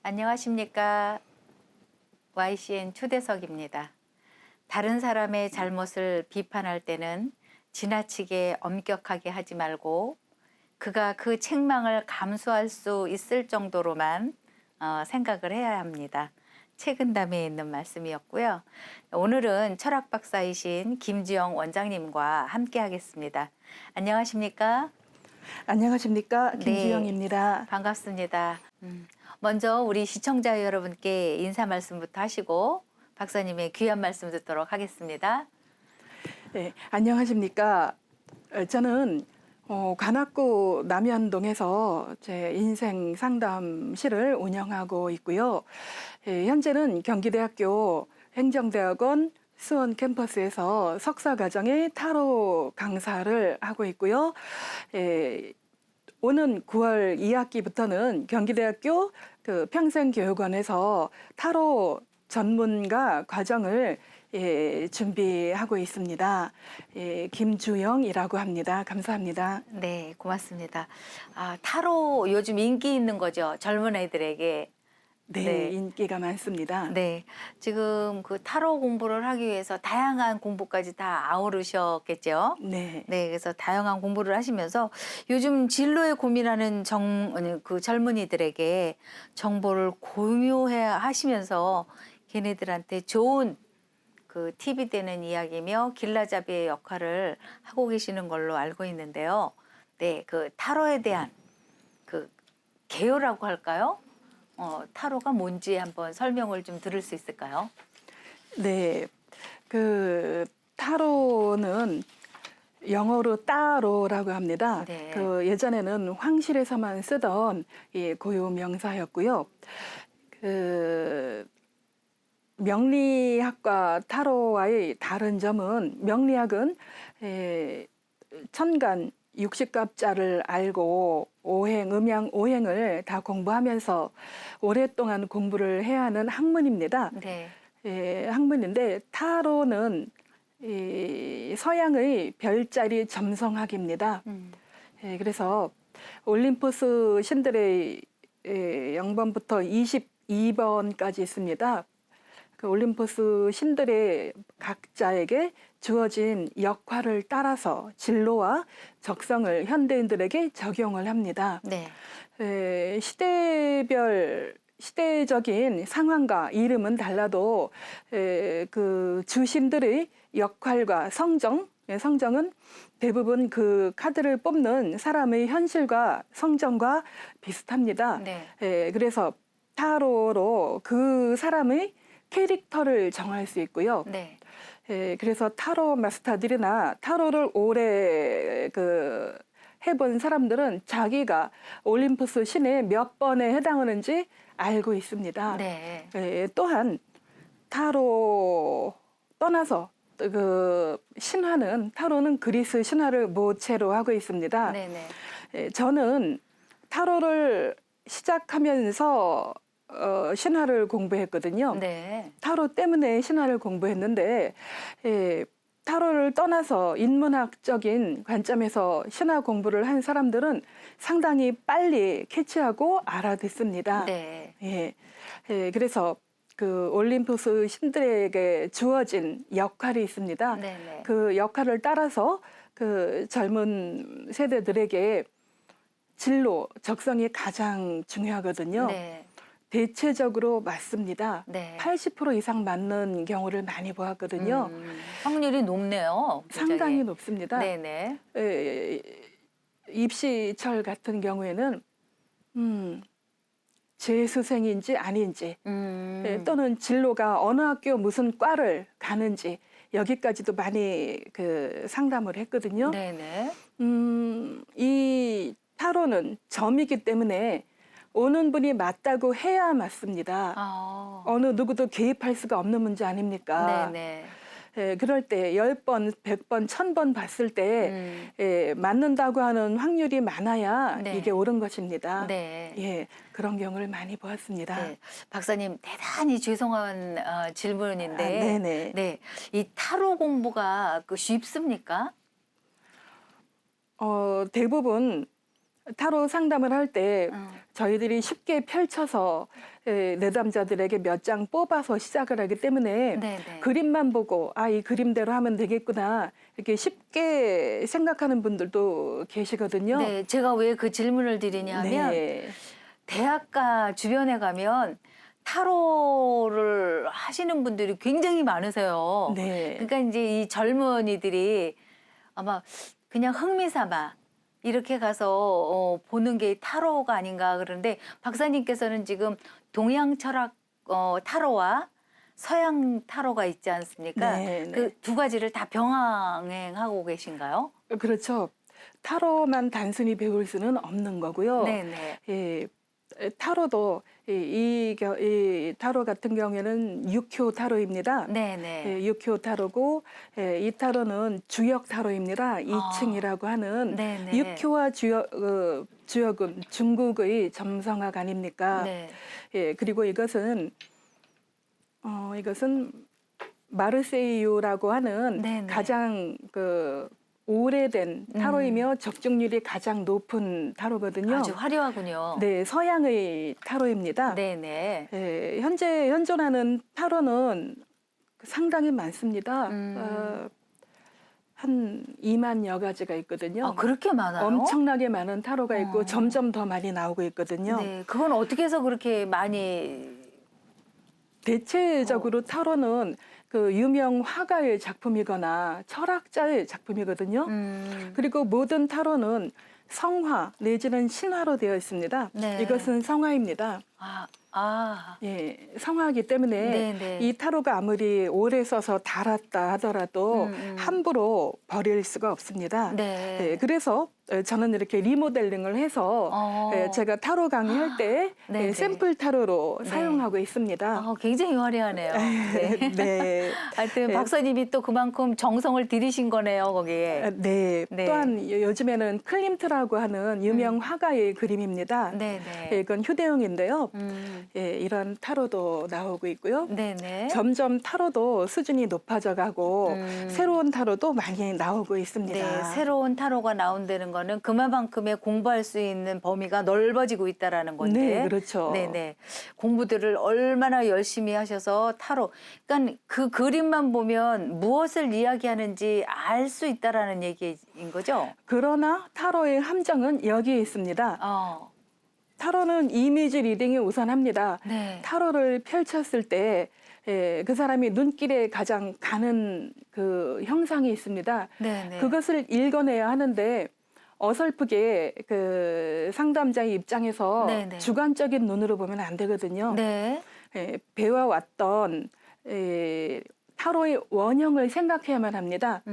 안녕하십니까. YCN 초대석입니다. 다른 사람의 잘못을 비판할 때는 지나치게 엄격하게 하지 말고 그가 그 책망을 감수할 수 있을 정도로만 생각을 해야 합니다. 책은담에 있는 말씀이었고요. 오늘은 철학 박사이신 김지영 원장님과 함께 하겠습니다. 안녕하십니까? 안녕하십니까. 네, 김주영입니다. 반갑습니다. 먼저 우리 시청자 여러분께 인사 말씀부터 하시고 박사님의 귀한 말씀 듣도록 하겠습니다. 네, 안녕하십니까. 저는 관악구 남현동에서 제 인생 상담실을 운영하고 있고요. 현재는 경기대학교 행정대학원 수원 캠퍼스에서 석사과정의 타로 강사를 하고 있고요. 오는 9월 2학기부터는 경기대학교 평생교육원에서 타로 전문가 과정을 준비하고 있습니다. 김주영이라고 합니다. 감사합니다. 네, 고맙습니다. 타로 요즘 인기 있는 거죠. 젊은 애들에게. 네, 네. 인기가 많습니다. 네, 지금 그 타로 공부를 하기 위해서 다양한 공부까지 다 아우르셨겠죠. 네. 네, 그래서 다양한 공부를 하시면서 요즘 진로에 고민하는 그 젊은이들에게 정보를 공유해 하시면서 걔네들한테 좋은 그 팁이 되는 이야기며 길라잡이의 역할을 하고 계시는 걸로 알고 있는데요. 네, 그 타로에 대한 그 개요라고 할까요? 타로가 뭔지 한번 설명을 좀 들을 수 있을까요? 네. 그 타로는 영어로 따로라고 합니다. 네. 그 예전에는 황실에서만 쓰던 고유 명사였고요. 그 명리학과 타로와의 다른 점은 명리학은 천간 60갑자를 알고 오행, 음양, 오행을 다 공부하면서 오랫동안 공부를 해야 하는 학문입니다. 네. 학문인데 타로는 서양의 별자리 점성학입니다. 그래서 올림푸스 신들의 0번부터 22번까지 있습니다. 그 올림푸스 신들의 각자에게 주어진 역할을 따라서 진로와 적성을 현대인들에게 적용을 합니다. 네. 시대적인 상황과 이름은 달라도 그 주신들의 역할과 성정은 대부분 그 카드를 뽑는 사람의 현실과 성정과 비슷합니다. 네. 그래서 타로로 그 사람의 캐릭터를 정할 수 있고요. 네. 그래서 타로 마스터들이나 타로를 오래 해본 사람들은 자기가 올림푸스 신의 몇 번에 해당하는지 알고 있습니다. 네. 또한 타로 떠나서 그 신화는 타로는 그리스 신화를 모체로 하고 있습니다. 네네. 저는 타로를 시작하면서 신화를 공부했거든요. 네. 타로 때문에 신화를 공부했는데 타로를 떠나서 인문학적인 관점에서 신화 공부를 한 사람들은 상당히 빨리 캐치하고 알아듣습니다. 네. 그래서 그 올림푸스 신들에게 주어진 역할이 있습니다. 네네. 그 역할을 따라서 그 젊은 세대들에게 진로, 적성이 가장 중요하거든요. 네. 대체적으로 맞습니다. 네. 80% 이상 맞는 경우를 많이 보았거든요. 확률이 높네요. 굉장히. 상당히 높습니다. 네네. 입시철 같은 경우에는 재수생인지 아닌지 또는 진로가 어느 학교 무슨 과를 가는지 여기까지도 많이 그 상담을 했거든요. 네네. 이 타로는 점이기 때문에 오는 분이 맞다고 해야 맞습니다. 어느 누구도 개입할 수가 없는 문제 아닙니까? 네네. 그럴 때 10번, 100번, 1000번 봤을 때 맞는다고 하는 확률이 많아야 네. 이게 옳은 것입니다. 네. 그런 경우를 많이 보았습니다. 네. 박사님, 대단히 죄송한 질문인데, 네네. 네. 이 타로 공부가 쉽습니까? 대부분 타로 상담을 할 때 어. 저희들이 쉽게 펼쳐서 내담자들에게 몇 장 뽑아서 시작을 하기 때문에 네네. 그림만 보고 아, 이 그림대로 하면 되겠구나 이렇게 쉽게 생각하는 분들도 계시거든요. 네, 제가 왜 그 질문을 드리냐면 네. 대학가 주변에 가면 타로를 하시는 분들이 굉장히 많으세요. 네. 그러니까 이제 이 젊은이들이 아마 그냥 흥미삼아 이렇게 가서 보는 게 타로가 아닌가 그러는데 박사님께서는 지금 동양 철학 타로와 서양 타로가 있지 않습니까? 네, 네. 그 두 가지를 다 병행하고 계신가요? 그렇죠. 타로만 단순히 배울 수는 없는 거고요. 네네. 예, 타로도 이 타로 같은 경우에는 육효 타로입니다. 네네. 예, 육효 타로고 이 타로는 주역 타로입니다. 이층이라고 하는 네네. 육효와 주역은 중국의 점성학 아닙니까? 네. 예, 그리고 이것은 마르세유라고 하는 네네. 가장 오래된 타로이며 적중률이 가장 높은 타로거든요. 아주 화려하군요. 네, 서양의 타로입니다. 네네. 예, 현재 현존하는 타로는 상당히 많습니다. 한 2만여 가지가 있거든요. 아, 그렇게 많아요? 엄청나게 많은 타로가 있고 어. 점점 더 많이 나오고 있거든요. 네. 그건 어떻게 해서 그렇게 많이 대체적으로 타로는 그 유명 화가의 작품이거나 철학자의 작품이거든요. 그리고 모든 타로는 성화 내지는 신화로 되어 있습니다. 네. 이것은 성화입니다. 예. 성화이기 때문에 네네. 이 타로가 아무리 오래 써서 달았다 하더라도 함부로 버릴 수가 없습니다. 네. 네, 그래서 저는 이렇게 리모델링을 해서 제가 타로 강의할 때 네네. 샘플 타로로 네. 사용하고 있습니다. 굉장히 화려하네요. 네. 네. 하여튼 네. 박사님이 또 그만큼 정성을 들이신 거네요, 거기에. 네. 네. 또한 요즘에는 클림트라고 하는 유명 화가의 그림입니다. 네네. 이건 휴대용인데요. 이런 타로도 나오고 있고요. 네네. 점점 타로도 수준이 높아져가고 새로운 타로도 많이 나오고 있습니다. 네, 새로운 타로가 나온다는 거는 그만큼의 공부할 수 있는 범위가 넓어지고 있다라는 건데. 네, 그렇죠. 네네. 공부들을 얼마나 열심히 하셔서 타로. 그러니까 그 그림만 보면 무엇을 이야기하는지 알 수 있다라는 얘기인 거죠. 그러나 타로의 함정은 여기에 있습니다. 타로는 이미지 리딩이 우선합니다. 네. 타로를 펼쳤을 때 그 사람이 눈길에 가장 가는 그 형상이 있습니다. 네네. 그것을 읽어내야 하는데 어설프게 그 상담자의 입장에서 네네. 주관적인 눈으로 보면 안 되거든요. 네. 배워왔던 타로의 원형을 생각해야만 합니다.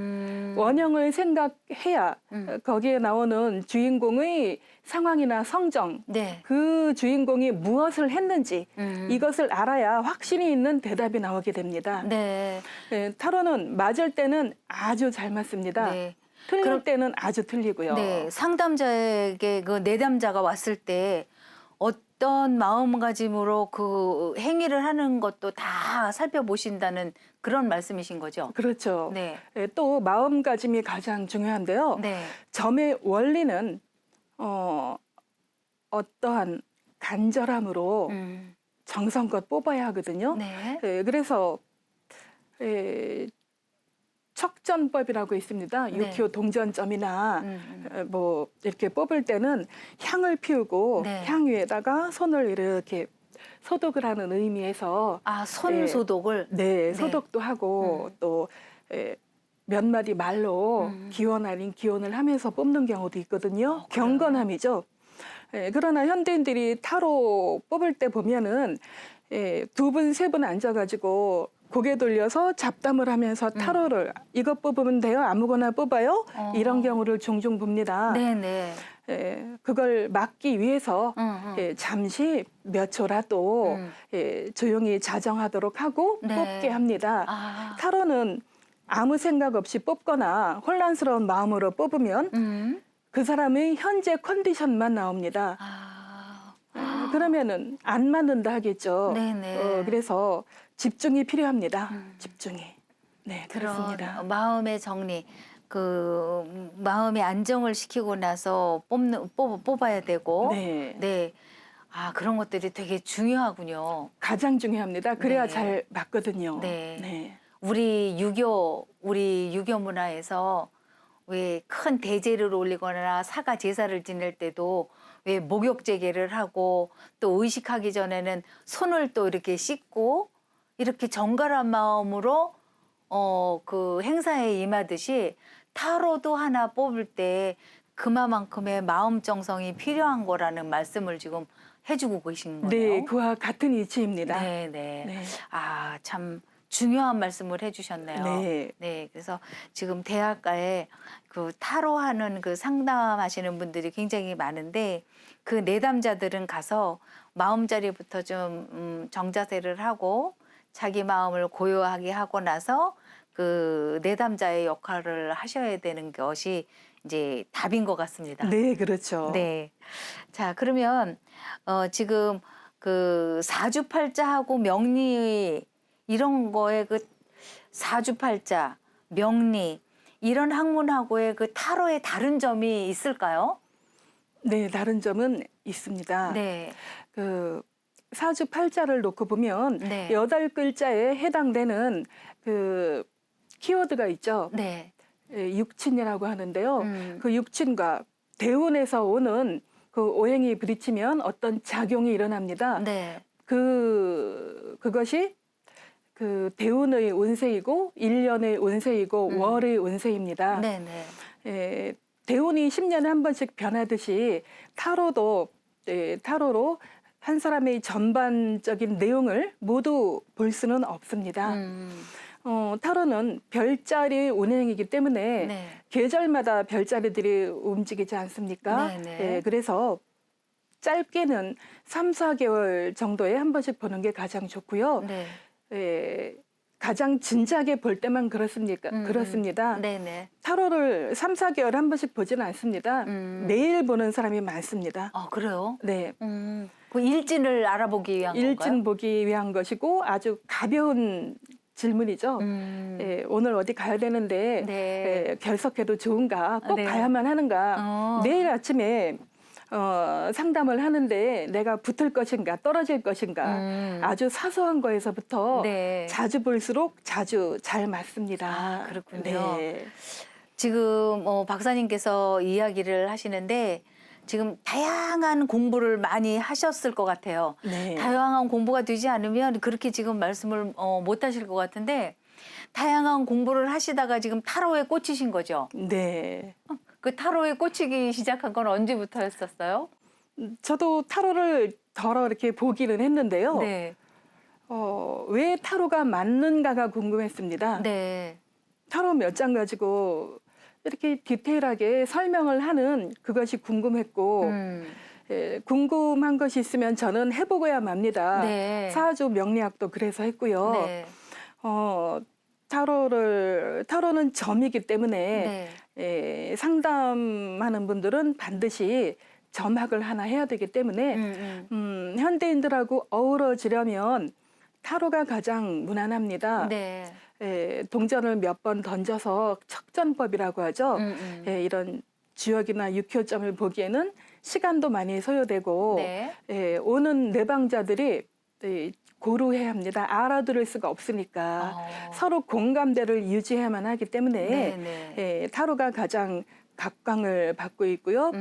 원형을 생각해야 거기에 나오는 주인공의 상황이나 성정, 네. 그 주인공이 무엇을 했는지 이것을 알아야 확신이 있는 대답이 나오게 됩니다. 네. 타로는 맞을 때는 아주 잘 맞습니다. 네. 틀릴 때는 아주 틀리고요. 네, 상담자에게 그 내담자가 왔을 때 어떤 마음가짐으로 그 행위를 하는 것도 다 살펴보신다는 그런 말씀이신 거죠? 그렇죠. 네. 또 마음가짐이 가장 중요한데요. 네. 점의 원리는 어떠한 간절함으로 정성껏 뽑아야 하거든요. 네. 그래서 척전법이라고 있습니다. 네. 육효 동전점이나 뭐 이렇게 뽑을 때는 향을 피우고 네. 향 위에다가 손을 이렇게 소독을 하는 의미에서 손 소독을. 네, 소독도 하고 또 몇 마디 말로 기원 아닌 기원을 하면서 뽑는 경우도 있거든요. 경건함이죠. 그러나 현대인들이 타로 뽑을 때 보면은 두 분, 세 분 앉아가지고 고개 돌려서 잡담을 하면서 타로를 이것 뽑으면 돼요? 아무거나 뽑아요? 이런 경우를 종종 봅니다. 네네. 그걸 막기 위해서 잠시 몇 초라도 조용히 자정하도록 하고 네. 뽑게 합니다. 타로는 아무 생각 없이 뽑거나 혼란스러운 마음으로 뽑으면 그 사람의 현재 컨디션만 나옵니다. 그러면은 안 맞는다 하겠죠. 네네. 그래서 집중이 필요합니다. 집중이. 네, 그런 그렇습니다. 마음의 정리. 그 마음의 안정을 시키고 나서 뽑아야 되고 네. 네. 아, 그런 것들이 되게 중요하군요. 가장 중요합니다. 그래야 네. 잘 맞거든요. 네. 네. 우리 유교 문화에서 왜 큰 대제를 올리거나 사가 제사를 지낼 때도 왜 목욕제계를 하고 또 의식하기 전에는 손을 또 이렇게 씻고 이렇게 정갈한 마음으로 그 행사에 임하듯이 타로도 하나 뽑을 때 그만큼의 마음 정성이 필요한 거라는 말씀을 지금 해주고 계신 거네요. 네, 그와 같은 이치입니다. 네, 네. 네. 아, 참 중요한 말씀을 해주셨네요. 네. 네, 그래서 지금 대학가에 그 타로 하는 그 상담하시는 분들이 굉장히 많은데 그 내담자들은 가서 마음자리부터 좀 정자세를 하고 자기 마음을 고요하게 하고 나서 그 내담자의 역할을 하셔야 되는 것이 이제 답인 것 같습니다. 네, 그렇죠. 네. 자, 그러면 지금 그 사주팔자하고 명리 이런 거에 그 사주팔자, 명리 이런 학문하고의 그 타로의 다른 점이 있을까요? 네, 다른 점은 있습니다. 네. 그 사주팔자를 놓고 보면 네. 8글자에 해당되는 그 키워드가 있죠. 네. 육친이라고 하는데요. 음. 그 육친과 대운에서 오는 그 오행이 부딪히면 어떤 작용이 일어납니다. 네. 그것이 그 대운의 운세이고 일년의 운세이고 월의 운세입니다. 네, 네. 대운이 10년에 한 번씩 변하듯이 타로도 타로로 한 사람의 전반적인 내용을 모두 볼 수는 없습니다. 타로는 별자리 운행이기 때문에 네. 계절마다 별자리들이 움직이지 않습니까? 네, 네. 그래서 짧게는 3, 4개월 정도에 한 번씩 보는 게 가장 좋고요. 네. 가장 진지하게 볼 때만 그렇습니다. 네, 네. 타로를 3, 4개월 한 번씩 보지는 않습니다. 매일 보는 사람이 많습니다. 아, 그래요? 네. 그 일진을 알아보기 위한 건가요? 일진 보기 위한 것이고 아주 가벼운 질문이죠. 오늘 어디 가야 되는데 네. 결석해도 좋은가? 꼭 네. 가야만 하는가? 내일 아침에 상담을 하는데 내가 붙을 것인가 떨어질 것인가 아주 사소한 거에서부터 네. 자주 볼수록 자주 잘 맞습니다. 아, 그렇군요. 네. 지금 박사님께서 이야기를 하시는데 지금 다양한 공부를 많이 하셨을 것 같아요. 네. 다양한 공부가 되지 않으면 그렇게 지금 말씀을 못 하실 것 같은데 다양한 공부를 하시다가 지금 타로에 꽂히신 거죠? 네. 그 타로에 꽂히기 시작한 건 언제부터였었어요? 저도 타로를 덜어 이렇게 보기는 했는데요. 네. 왜 타로가 맞는가가 궁금했습니다. 네. 타로 몇 장 가지고 이렇게 디테일하게 설명을 하는 그것이 궁금했고 궁금한 것이 있으면 저는 해보고야 맙니다. 네. 사주 명리학도 그래서 했고요. 네. 타로는 점이기 때문에 네. 상담하는 분들은 반드시 점학을 하나 해야 되기 때문에 현대인들하고 어우러지려면 타로가 가장 무난합니다. 네. 동전을 몇 번 던져서 척전법이라고 하죠. 이런 주역이나 육효점을 보기에는 시간도 많이 소요되고 네. 오는 내방자들이 고루해야 합니다. 알아들을 수가 없으니까 서로 공감대를 유지해야만 하기 때문에 네. 타로가 가장 각광을 받고 있고요.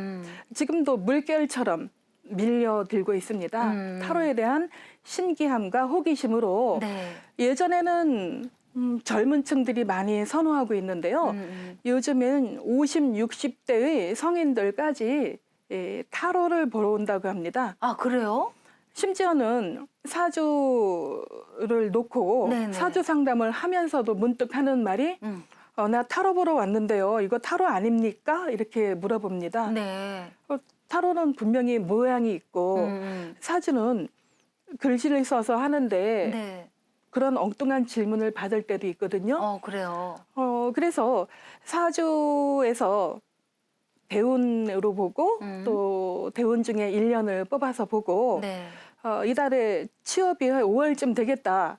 지금도 물결처럼 밀려들고 있습니다. 타로에 대한 신기함과 호기심으로 네. 예전에는 젊은 층들이 많이 선호하고 있는데요. 요즘엔 50, 60대의 성인들까지 타로를 보러 온다고 합니다. 아, 그래요? 심지어는 사주를 놓고 네네. 사주 상담을 하면서도 문득 하는 말이 나 타로 보러 왔는데요. 이거 타로 아닙니까? 이렇게 물어봅니다. 네. 타로는 분명히 모양이 있고 사주는 글씨를 써서 하는데 네. 그런 엉뚱한 질문을 받을 때도 있거든요. 그래요. 그래서 사주에서 대운으로 보고 또 대운 중에 1년을 뽑아서 보고 네. 이달에 취업이 한 5월쯤 되겠다.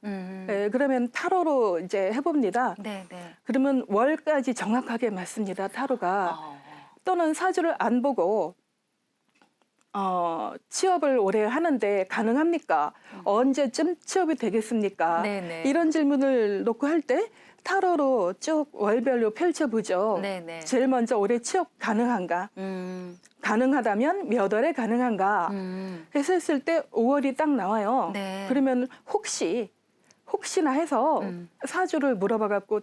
그러면 타로로 이제 해봅니다. 네, 네. 그러면 월까지 정확하게 맞습니다. 타로가. 또는 사주를 안 보고 취업을 올해 하는데 가능합니까? 언제쯤 취업이 되겠습니까? 네네. 이런 질문을 놓고 할 때 타로로 쭉 월별로 펼쳐보죠. 네네. 제일 먼저 올해 취업 가능한가? 가능하다면 몇 월에 가능한가? 해서 했을 때 5월이 딱 나와요. 네. 그러면 혹시나 해서 사주를 물어봐 갖고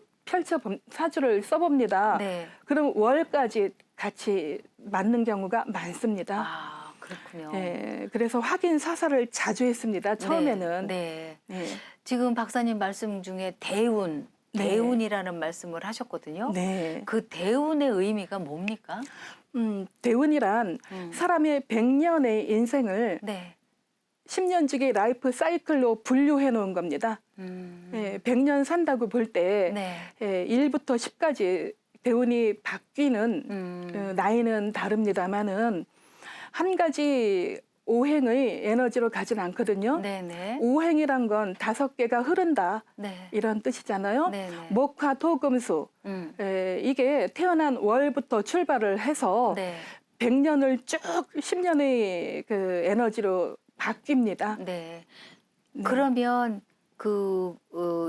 사주를 써봅니다. 네. 그럼 월까지 같이 맞는 경우가 많습니다. 아, 그렇군요. 예, 그래서 확인 사살을 자주 했습니다. 처음에는. 네. 네. 지금 박사님 말씀 중에 대운, 네. 대운이라는 말씀을 하셨거든요. 네. 그 대운의 의미가 뭡니까? 대운이란 사람의 100년의 인생을 네. 10년 주기 라이프 사이클로 분류해 놓은 겁니다. 예, 100년 산다고 볼 때 네. 1부터 10까지 대운이 바뀌는 나이는 다릅니다만은 한 가지 오행의 에너지로 가진 않거든요. 네네. 오행이란 건 5개가 흐른다 네. 이런 뜻이잖아요. 네네. 목화 토금수 이게 태어난 월부터 출발을 해서 네. 100년을 쭉 10년의 그 에너지로 바뀝니다. 네. 네. 그러면 그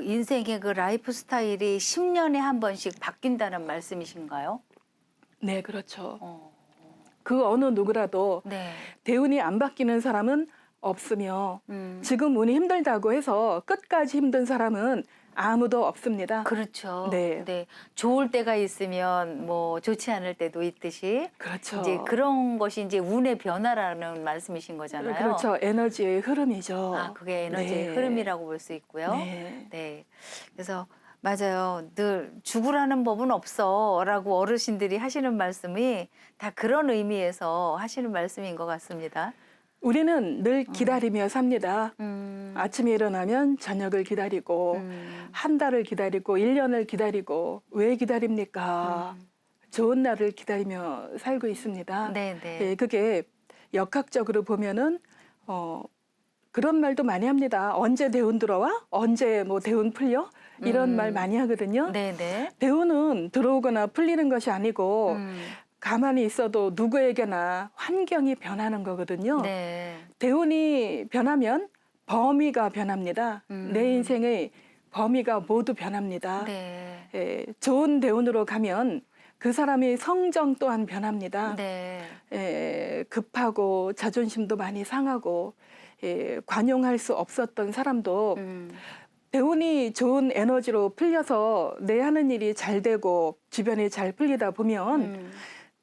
인생의 그 라이프 스타일이 10년에 한 번씩 바뀐다는 말씀이신가요? 네, 그렇죠. 그 어느 누구라도 네. 대운이 안 바뀌는 사람은 없으며 음. 지금 운이 힘들다고 해서 끝까지 힘든 사람은 아무도 없습니다. 그렇죠. 네. 네. 좋을 때가 있으면 뭐 좋지 않을 때도 있듯이 그렇죠. 이제 그런 것이 이제 운의 변화라는 말씀이신 거잖아요. 그렇죠. 에너지의 흐름이죠. 아, 그게 에너지의 네. 흐름이라고 볼 수 있고요. 네. 네. 그래서 맞아요. 늘 죽으라는 법은 없어라고 어르신들이 하시는 말씀이 다 그런 의미에서 하시는 말씀인 것 같습니다. 우리는 늘 기다리며 삽니다. 음. 아침에 일어나면 저녁을 기다리고 한 달을 기다리고 1년을 기다리고 왜 기다립니까? 좋은 날을 기다리며 살고 있습니다. 네, 네. 예, 그게 역학적으로 보면은 그런 말도 많이 합니다. 언제 대운 들어와? 언제 뭐 대운 풀려? 이런 말 많이 하거든요. 네, 네. 대운은 들어오거나 풀리는 것이 아니고 가만히 있어도 누구에게나 환경이 변하는 거거든요. 네. 대운이 변하면 범위가 변합니다. 내 인생의 범위가 모두 변합니다. 네. 예, 좋은 대운으로 가면 그 사람의 성정 또한 변합니다. 네. 예, 급하고 자존심도 많이 상하고 관용할 수 없었던 사람도 대운이 좋은 에너지로 풀려서 내 하는 일이 잘 되고 주변에 잘 풀리다 보면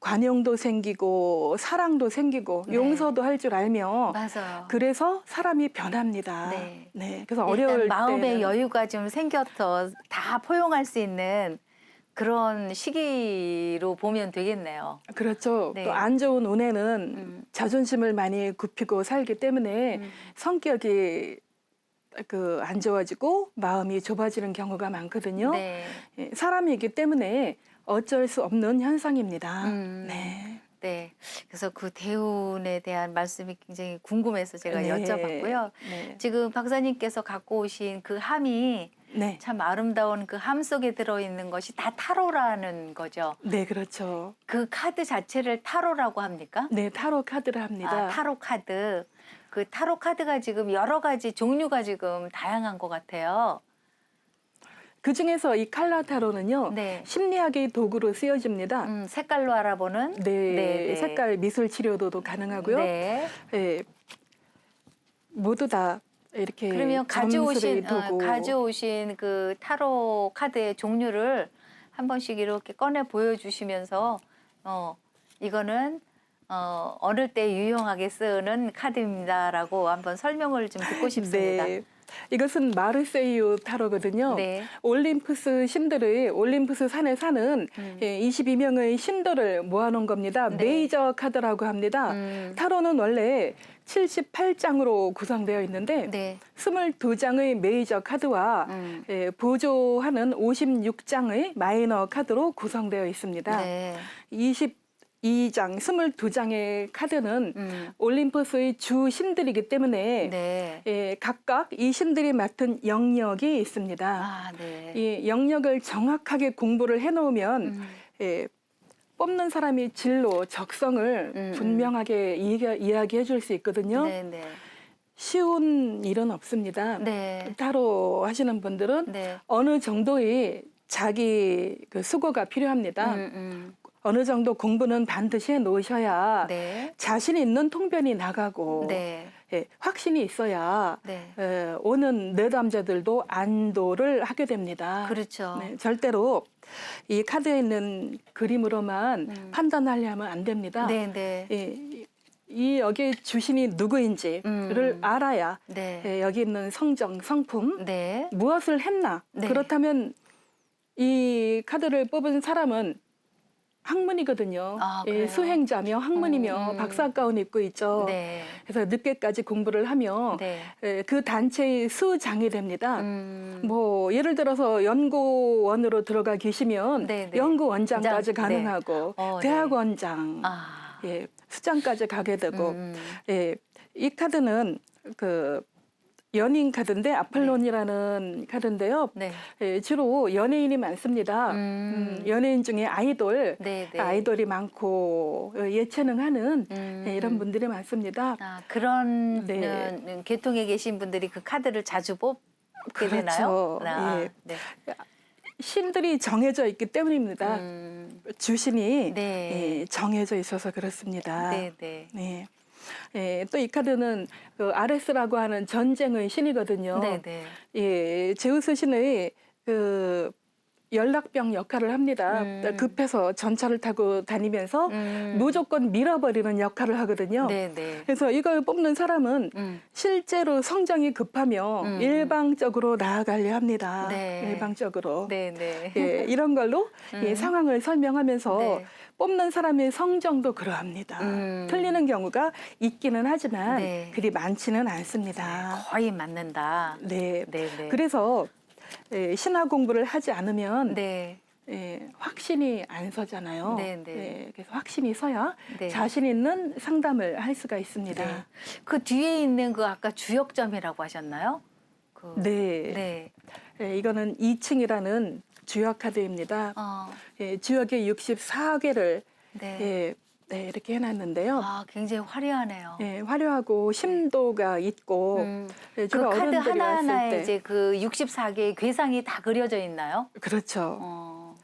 관용도 생기고 사랑도 생기고 네. 용서도 할 줄 알며 맞아요. 그래서 사람이 변합니다. 네. 네. 그래서 일단 어려울 마음의 때는 여유가 좀 생겨서 다 포용할 수 있는 그런 시기로 보면 되겠네요. 그렇죠. 네. 또 안 좋은 운에는 자존심을 많이 굽히고 살기 때문에 성격이 안 좋아지고 마음이 좁아지는 경우가 많거든요. 네. 예, 사람이기 때문에 어쩔 수 없는 현상입니다. 네. 네. 그래서 그 대운에 대한 말씀이 굉장히 궁금해서 제가 네. 여쭤봤고요. 네. 지금 박사님께서 갖고 오신 그 함이 네. 참 아름다운 그 함 속에 들어있는 것이 다 타로라는 거죠. 네, 그렇죠. 그 카드 자체를 타로라고 합니까? 네, 타로 카드를 합니다. 아, 타로 카드. 그 타로 카드가 지금 여러 가지 종류가 지금 다양한 것 같아요. 그 중에서 이 칼라 타로는요, 네. 심리학의 도구로 쓰여집니다. 색깔로 알아보는. 네, 네. 색깔 미술 치료도 가능하고요. 네. 예, 모두 다 이렇게 그러면 점수를 가져오신 그 타로 카드의 종류를 한 번씩 이렇게 꺼내 보여주시면서 이거는 어릴 때 유용하게 쓰는 카드입니다라고 한번 설명을 좀 듣고 싶습니다. 네. 이것은 마르세유 타로거든요. 네. 올림푸스 산에 사는 22명의 신들을 모아놓은 겁니다. 네. 메이저 카드라고 합니다. 타로는 원래 78장으로 구성되어 있는데 네. 22장의 메이저 카드와 보조하는 56장의 마이너 카드로 구성되어 있습니다. 네. 22장, 22장의 카드는 올림포스의 주 신들이기 때문에 네. 예, 각각 이 신들이 맡은 영역이 있습니다. 아, 네. 이 영역을 정확하게 공부를 해놓으면 예, 뽑는 사람이 진로, 적성을 분명하게 이야기해 줄 수 있거든요. 네, 네. 쉬운 일은 없습니다. 네. 타로 하시는 분들은 네. 어느 정도의 자기 그 수고가 필요합니다. 어느 정도 공부는 반드시 해 놓으셔야 네. 자신 있는 통변이 나가고 네. 예, 확신이 있어야 네. 오는 내담자들도 안도를 하게 됩니다. 그렇죠. 네, 절대로 이 카드에 있는 그림으로만 판단하려면 안 됩니다. 네, 네. 예, 이 여기 주신이 누구인지를 알아야 네. 예, 여기 있는 성정, 성품 네. 무엇을 했나 네. 그렇다면 이 카드를 뽑은 사람은 학문이거든요. 아, 예, 그래요? 수행자며 학문이며 박사 가운 입고 있죠. 네. 그래서 늦게까지 공부를 하며 네. 예, 그 단체의 수장이 됩니다. 음. 뭐 예를 들어서 연구원으로 들어가 계시면 네, 네. 연구원장까지 네. 가능하고 네. 대학원장, 아. 예, 수장까지 가게 되고 예, 이 카드는 그 연인 카드인데 아폴론이라는 카드인데요. 네. 예, 주로 연예인이 많습니다. 연예인 중에 아이돌, 네, 네. 아이돌이 많고 예체능하는 예, 이런 분들이 많습니다. 아, 그런 네. 계통에 계신 분들이 그 카드를 자주 뽑게 그렇죠. 되나요? 아, 예. 네. 신들이 정해져 있기 때문입니다. 주신이 네. 예, 정해져 있어서 그렇습니다. 네, 네. 네. 예, 또 이 카드는 그 아레스라고 하는 전쟁의 신이거든요. 네, 네. 예, 제우스 신의 그 연락병 역할을 합니다. 급해서 전차를 타고 다니면서 무조건 밀어버리는 역할을 하거든요. 네, 네. 그래서 이걸 뽑는 사람은 실제로 성장이 급하며 일방적으로 나아가려 합니다. 네. 일방적으로. 네, 네. 예, 이런 걸로 예, 상황을 설명하면서 네. 뽑는 사람의 성정도 그러합니다. 틀리는 경우가 있기는 하지만 네. 그리 많지는 않습니다. 거의 맞는다. 네. 네, 네. 그래서 예, 신화 공부를 하지 않으면 네. 예, 확신이 안 서잖아요. 네, 네. 예, 그래서 확신이 서야 네. 자신 있는 상담을 할 수가 있습니다. 네. 그 뒤에 있는 그 아까 주역점이라고 하셨나요? 그... 네. 네. 예, 이거는 2층이라는 주역 카드입니다. 예, 주역의 64개를 네. 예, 네, 이렇게 해놨는데요. 아, 굉장히 화려하네요. 예, 화려하고 심도가 있고 예, 그 주로 카드 어른들이 왔을 하나하나에 때 이제 그 64개의 괴상이 다 그려져 있나요? 그렇죠.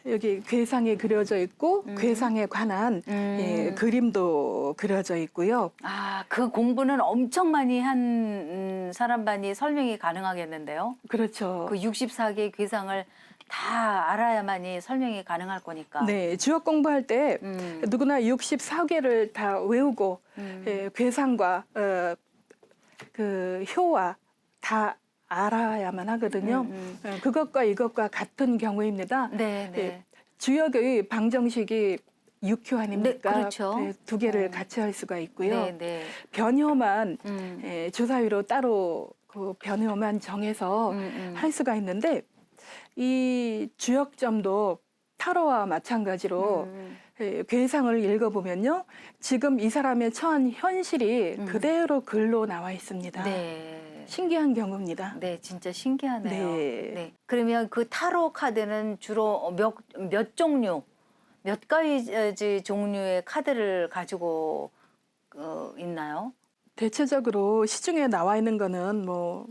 여기 괴상이 그려져 있고 괴상에 관한 예, 그림도 그려져 있고요. 아, 그 공부는 엄청 많이 한 사람만이 설명이 가능하겠는데요? 그렇죠. 그 64개의 괴상을 다 알아야만이 설명이 가능할 거니까. 네, 주역 공부할 때 누구나 64개를 다 외우고 예, 괴상과 그 효와 다 알아야만 하거든요. 그것과 이것과 같은 경우입니다. 네, 네. 예, 주역의 방정식이 6효 아닙니까? 네, 그렇죠. 네, 두 개를 같이 할 수가 있고요. 네, 네. 변효만 예, 주사위로 따로 그 변효만 정해서 할 수가 있는데 이 주역점도 타로와 마찬가지로 예, 괴상을 읽어보면요. 지금 이 사람의 처한 현실이 그대로 글로 나와 있습니다. 네. 신기한 경우입니다. 네, 진짜 신기하네요. 네. 네. 그러면 그 타로 카드는 주로 몇 종류, 몇 가지 종류의 카드를 가지고 있나요? 대체적으로 시중에 나와 있는 거는 뭐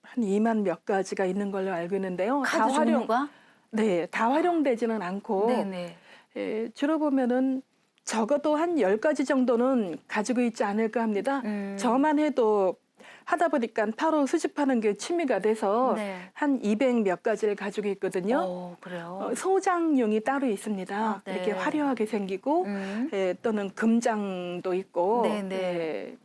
한 2만 몇 가지가 있는 걸로 알고 있는데요. 카드 종류가? 네, 다 활용되지는 않고 네, 네. 예, 주로 보면은 적어도 한 10가지 정도는 가지고 있지 않을까 합니다. 저만 해도 하다 보니까 타로 수집하는 게 취미가 돼서 네. 한 200 몇 가지를 가지고 있거든요. 그래요? 소장용이 따로 있습니다. 아, 네. 이렇게 화려하게 생기고 예, 또는 금장도 있고 네, 네. 예,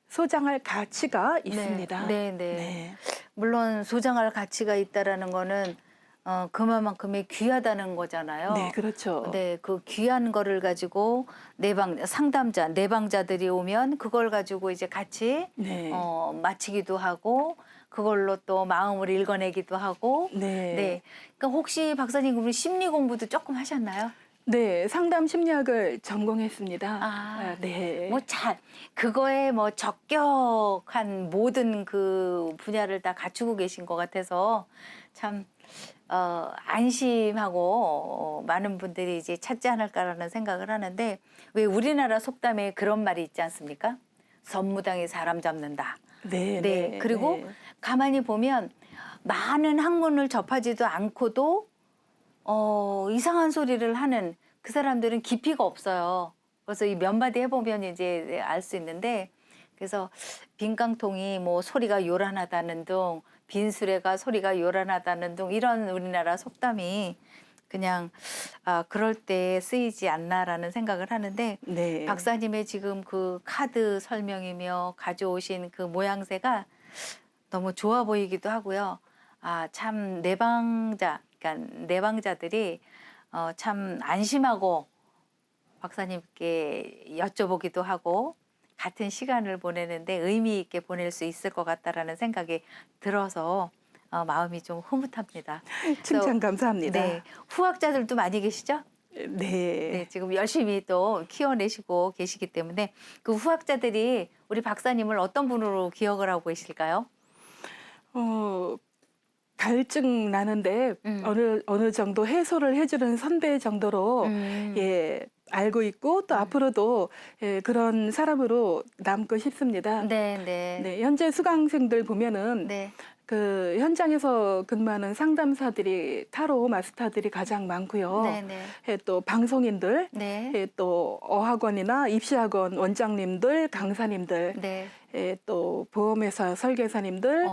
소장할 가치가 있습니다. 네, 네. 네. 물론 소장할 가치가 있다라는 거는 그만큼의 귀하다는 거잖아요. 네, 그렇죠. 네, 그 귀한 거를 가지고 내방자들이 오면 그걸 가지고 이제 같이 네. 마치기도 하고 그걸로 또 마음을 읽어내기도 하고. 네. 네. 그러니까 혹시 박사님 그럼 심리 공부도 조금 하셨나요? 네, 상담 심리학을 전공했습니다. 아, 네. 뭐 그거에 뭐 적격한 모든 그 분야를 다 갖추고 계신 것 같아서 참 안심하고 많은 분들이 이제 찾지 않을까라는 생각을 하는데, 왜 우리나라 속담에 그런 말이 있지 않습니까? 선무당이 사람 잡는다. 네, 네. 네, 그리고 네. 가만히 보면 많은 학문을 접하지도 않고도 이상한 소리를 하는 그 사람들은 깊이가 없어요. 그래서 이 몇 마디 해보면 이제 알 수 있는데, 그래서 빈깡통이 뭐 소리가 요란하다는 둥, 빈수레가 소리가 요란하다는 둥, 이런 우리나라 속담이 그냥 그럴 때 쓰이지 않나라는 생각을 하는데, 네. 박사님의 지금 그 카드 설명이며 가져오신 그 모양새가 너무 좋아 보이기도 하고요. 참 그러니까 내방자들이 참 안심하고 박사님께 여쭤보기도 하고 같은 시간을 보내는데 의미 있게 보낼 수 있을 것 같다라는 생각이 들어서 마음이 좀 흐뭇합니다. 칭찬 감사합니다. 네, 후학자들도 많이 계시죠? 네. 네, 지금 열심히 또 키워내시고 계시기 때문에 그 후학자들이 우리 박사님을 어떤 분으로 기억을 하고 계실까요? 갈증 나는데 어느 정도 해소를 해주는 선배 정도로 예, 알고 있고 또 앞으로도 예, 그런 사람으로 남고 싶습니다. 네, 네. 네, 현재 수강생들 보면은 네. 그 현장에서 근무하는 상담사들이 타로 마스터들이 가장 많고요. 네, 네. 예, 또 방송인들, 네. 예, 또 어학원이나 입시학원 원장님들, 강사님들, 네. 예, 또 보험회사 설계사님들,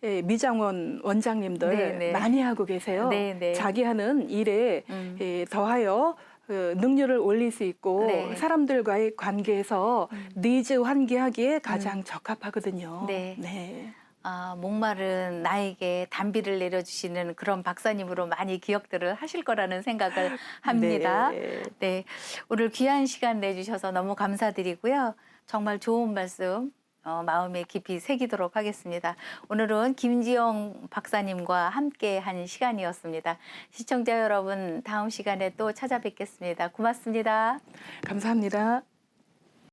예, 미장원 원장님들 네, 네. 많이 하고 계세요. 네, 네. 자기 하는 일에 예, 더하여 능률을 올릴 수 있고 네. 사람들과의 관계에서 니즈 환기하기에 가장 적합하거든요. 네. 네. 목마른 나에게 단비를 내려주시는 그런 박사님으로 많이 기억들을 하실 거라는 생각을 합니다. 네. 네, 오늘 귀한 시간 내주셔서 너무 감사드리고요. 정말 좋은 말씀 마음에 깊이 새기도록 하겠습니다. 오늘은 김지영 박사님과 함께 한 시간이었습니다. 시청자 여러분, 다음 시간에 또 찾아뵙겠습니다. 고맙습니다. 감사합니다.